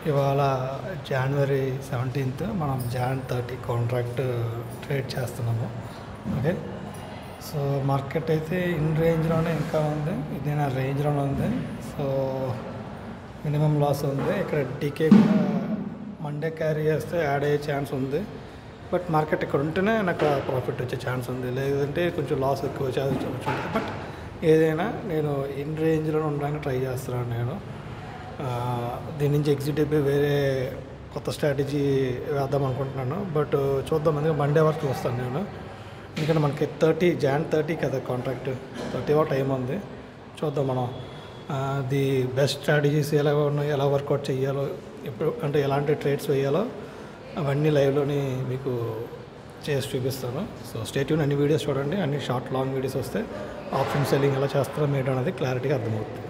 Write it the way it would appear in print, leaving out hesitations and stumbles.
ఇవాళ జనవరి 17th మనం John 30 contract trade చేస్తున్నాము. ఓకే, సో మార్కెట్ అయితే ఇన్ రేంజ్లోనే ఇంకా ఉంది, ఇది నా రేంజ్లోనే ఉంది. సో మినిమం లాస్ ఉంది. ఇక్కడ డీకే కూడా మండే క్యారీ చేస్తే యాడ్ అయ్యే ఛాన్స్ ఉంది. బట్ మార్కెట్ ఇక్కడ ఉంటేనే నాకు ప్రాఫిట్ వచ్చే ఛాన్స్ ఉంది, లేదంటే కొంచెం లాస్ ఎక్కువ ఛాన్స్ ఉంటుంది. బట్ ఏదైనా నేను ఇన్ రేంజ్లో ఉండడానికి ట్రై చేస్తున్నాను. నేను దీని నుంచి ఎగ్జిట్ అయిపోయి వేరే కొత్త స్ట్రాటజీ వేద్దాం అనుకుంటున్నాను. బట్ చూద్దాం, అందుకే మండే వరకు వస్తాను నేను. ఎందుకంటే మనకి జాన్ 30 కదా కాంట్రాక్ట్, 30 టైం ఉంది. చూద్దాం మనం ది బెస్ట్ స్ట్రాటజీస్ ఎలా ఉన్నాయో, ఎలా వర్కౌట్ చేయాలో, ఇప్పుడు అంటే ఎలాంటి ట్రేడ్స్ వేయాలో అవన్నీ లైవ్లోని మీకు చేసి చూపిస్తాను. సో స్టే ట్యూన్, అన్ని వీడియోస్ చూడండి. అన్ని షార్ట్ లాంగ్ వీడియోస్ వస్తే ఆప్షన్ సెల్లింగ్ ఎలా చేస్తారో మీరు అనేది క్లారిటీగా అర్థమవుతుంది.